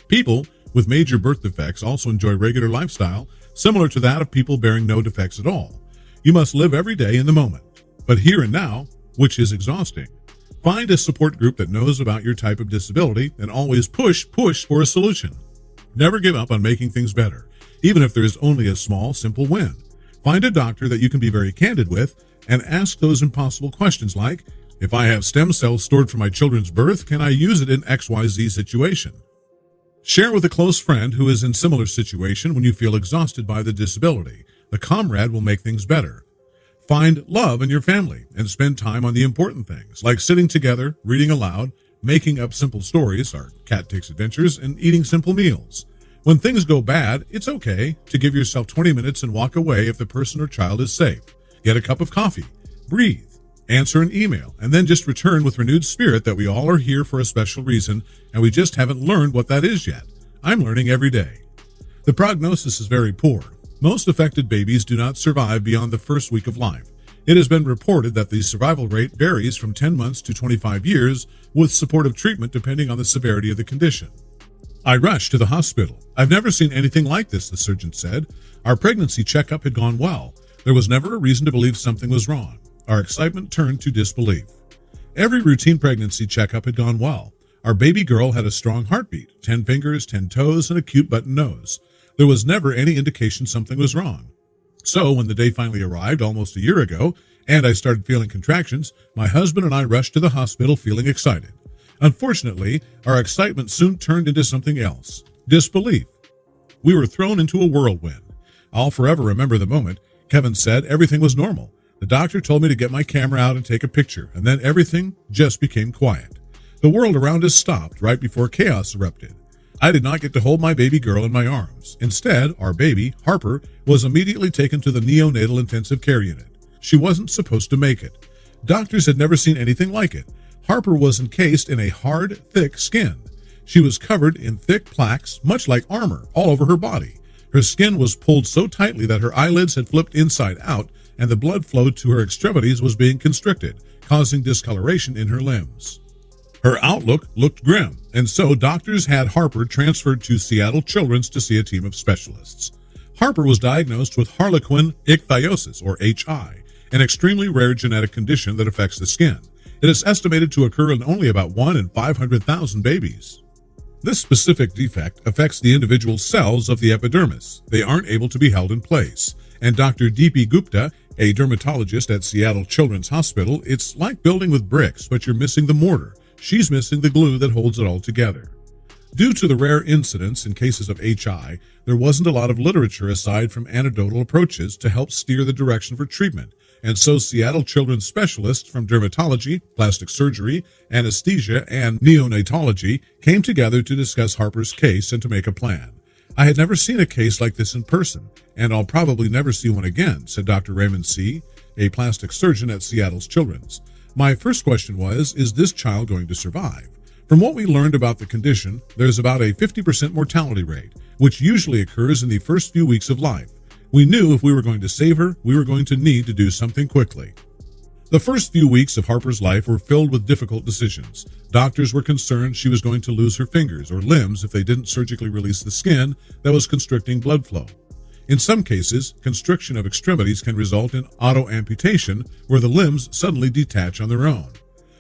People with major birth defects also enjoy regular lifestyle similar to that of people bearing no defects at all. You must live every day in the moment, but here and now, which is exhausting. Find a support group that knows about your type of disability and always push for a solution. Never give up on making things better, even if there is only a small, simple win. Find a doctor that you can be very candid with and ask those impossible questions like, if I have stem cells stored from my children's birth, can I use it in XYZ situation? Share with a close friend who is in similar situation when you feel exhausted by the disability. The comrade will make things better. Find love in your family and spend time on the important things, like sitting together, reading aloud, making up simple stories, our cat takes adventures, and eating simple meals. When things go bad, it's okay to give yourself 20 minutes and walk away if the person or child is safe. Get a cup of coffee, breathe, answer an email, and then just return with renewed spirit that we all are here for a special reason, and we just haven't learned what that is yet. I'm learning every day. The prognosis is very poor. Most affected babies do not survive beyond the first week of life. It has been reported that the survival rate varies from 10 months to 25 years, with supportive treatment depending on the severity of the condition. I rushed to the hospital. I've never seen anything like this, the surgeon said. Our pregnancy checkup had gone well. There was never a reason to believe something was wrong. Our excitement turned to disbelief. Every routine pregnancy checkup had gone well. Our baby girl had a strong heartbeat, 10 fingers, 10 toes, and a cute button nose. There was never any indication something was wrong. So when the day finally arrived almost a year ago, and I started feeling contractions, my husband and I rushed to the hospital feeling excited. Unfortunately, our excitement soon turned into something else, disbelief. We were thrown into a whirlwind. I'll forever remember the moment. Kevin said everything was normal. The doctor told me to get my camera out and take a picture, and then everything just became quiet. The world around us stopped right before chaos erupted. I did not get to hold my baby girl in my arms. Instead, our baby, Harper, was immediately taken to the neonatal intensive care unit. She wasn't supposed to make it. Doctors had never seen anything like it. Harper was encased in a hard, thick skin. She was covered in thick plaques, much like armor, all over her body. Her skin was pulled so tightly that her eyelids had flipped inside out, and the blood flow to her extremities was being constricted, causing discoloration in her limbs. Her outlook looked grim, and so doctors had Harper transferred to Seattle Children's to see a team of specialists. Harper was diagnosed with harlequin ichthyosis, or HI, an extremely rare genetic condition that affects the skin. It is estimated to occur in only about 1 in 500,000 babies. This specific defect affects the individual cells of the epidermis. They aren't able to be held in place. And Dr. D.P. Gupta, a dermatologist at Seattle Children's Hospital, it's like building with bricks, but you're missing the mortar. She's missing the glue that holds it all together. Due to the rare incidence in cases of HI, there wasn't a lot of literature aside from anecdotal approaches to help steer the direction for treatment. And so Seattle Children's specialists from dermatology, plastic surgery, anesthesia, and neonatology came together to discuss Harper's case and to make a plan. I had never seen a case like this in person, and I'll probably never see one again, said Dr. Raymond C., a plastic surgeon at Seattle's Children's. My first question was, is this child going to survive? From what we learned about the condition, there's about a 50% mortality rate, which usually occurs in the first few weeks of life. We knew if we were going to save her, we were going to need to do something quickly. The first few weeks of Harper's life were filled with difficult decisions. Doctors were concerned she was going to lose her fingers or limbs if they didn't surgically release the skin that was constricting blood flow. In some cases, constriction of extremities can result in auto-amputation, where the limbs suddenly detach on their own.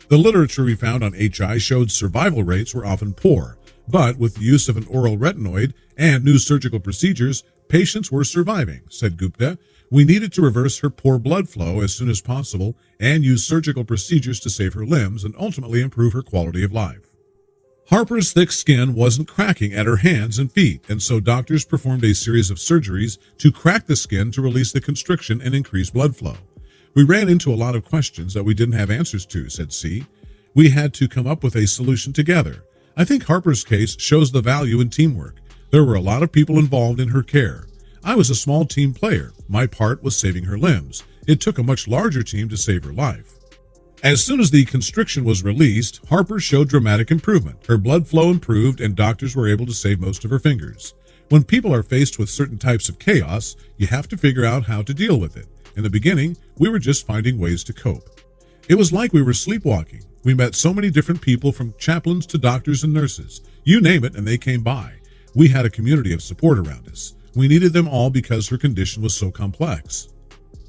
The literature we found on HI showed survival rates were often poor, but with the use of an oral retinoid and new surgical procedures, patients were surviving, said Gupta. We needed to reverse her poor blood flow as soon as possible and use surgical procedures to save her limbs and ultimately improve her quality of life. Harper's thick skin wasn't cracking at her hands and feet, and so doctors performed a series of surgeries to crack the skin to release the constriction and increase blood flow. We ran into a lot of questions that we didn't have answers to, said C. We had to come up with a solution together. I think Harper's case shows the value in teamwork. There were a lot of people involved in her care. I was a small team player. My part was saving her limbs. It took a much larger team to save her life. As soon as the constriction was released, Harper showed dramatic improvement. Her blood flow improved and doctors were able to save most of her fingers. When people are faced with certain types of chaos, you have to figure out how to deal with it. In the beginning, we were just finding ways to cope. It was like we were sleepwalking. We met so many different people, from chaplains to doctors and nurses. You name it, and they came by. We had a community of support around us. We needed them all because her condition was so complex.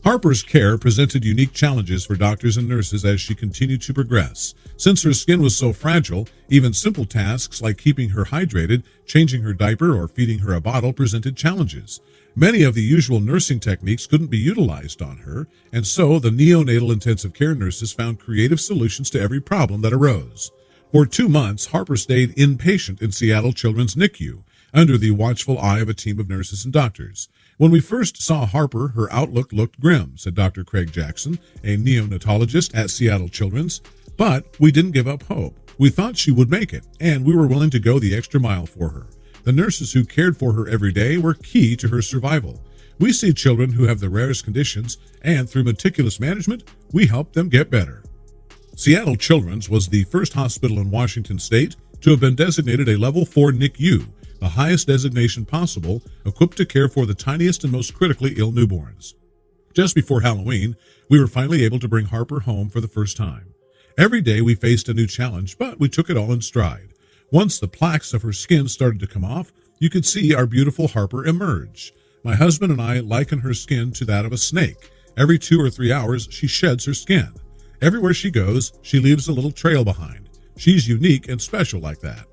Harper's care presented unique challenges for doctors and nurses as she continued to progress. Since her skin was so fragile, even simple tasks like keeping her hydrated, changing her diaper, or feeding her a bottle presented challenges. Many of the usual nursing techniques couldn't be utilized on her, and so the neonatal intensive care nurses found creative solutions to every problem that arose. For 2 months, Harper stayed inpatient in Seattle Children's Nicu, under the watchful eye of a team of nurses and doctors. When we first saw Harper, her outlook looked grim, said Dr. Craig Jackson, a neonatologist at Seattle Children's. But we didn't give up hope. We thought she would make it, and we were willing to go the extra mile for her. The nurses who cared for her every day were key to her survival. We see children who have the rarest conditions, and through meticulous management, we help them get better. Seattle Children's was the first hospital in Washington state to have been designated a Level 4 NICU, the highest designation possible, equipped to care for the tiniest and most critically ill newborns. Just before Halloween, we were finally able to bring Harper home for the first time. Every day we faced a new challenge, but we took it all in stride. Once the plaques of her skin started to come off, you could see our beautiful Harper emerge. My husband and I liken her skin to that of a snake. Every 2 or 3 hours, she sheds her skin. Everywhere she goes, she leaves a little trail behind. She's unique and special like that.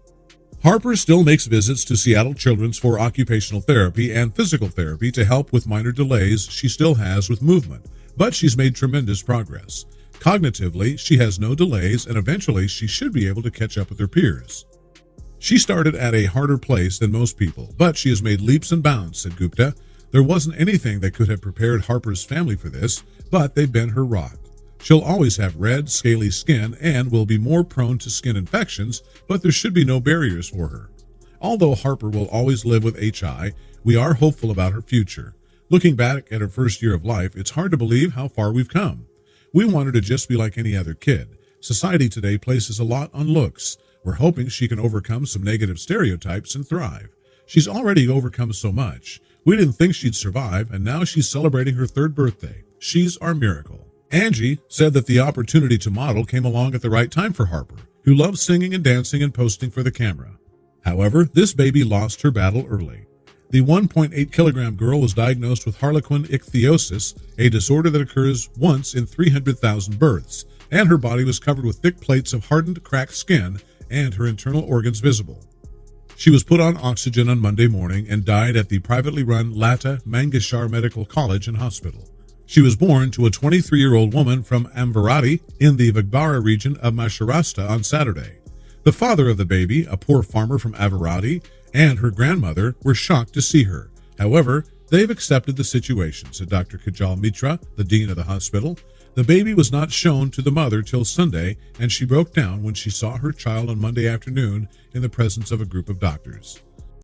Harper still makes visits to Seattle Children's for occupational therapy and physical therapy to help with minor delays she still has with movement, but she's made tremendous progress. Cognitively, she has no delays, and eventually she should be able to catch up with her peers. She started at a harder place than most people, but she has made leaps and bounds, said Gupta. There wasn't anything that could have prepared Harper's family for this, but they've been her rock. She'll always have red, scaly skin and will be more prone to skin infections, but there should be no barriers for her. Although Harper will always live with HI, we are hopeful about her future. Looking back at her first year of life, it's hard to believe how far we've come. We want her to just be like any other kid. Society today places a lot on looks. We're hoping she can overcome some negative stereotypes and thrive. She's already overcome so much. We didn't think she'd survive, and now she's celebrating her 3rd birthday. She's our miracle. Angie said that the opportunity to model came along at the right time for Harper, who loves singing and dancing and posting for the camera. However, this baby lost her battle early. The 1.8-kilogram girl was diagnosed with harlequin ichthyosis, a disorder that occurs once in 300,000 births, and her body was covered with thick plates of hardened, cracked skin and her internal organs visible. She was put on oxygen on Monday morning and died at the privately run Lata Mangeshwar Medical College and Hospital. She was born to a 23-year-old woman from Amravati in the Vagbara region of Maharashtra on Saturday. The father of the baby, a poor farmer from Avarati, and her grandmother were shocked to see her. However, they've accepted the situation, said Dr. Kajal Mitra, the dean of the hospital. The baby was not shown to the mother till Sunday, and she broke down when she saw her child on Monday afternoon in the presence of a group of doctors.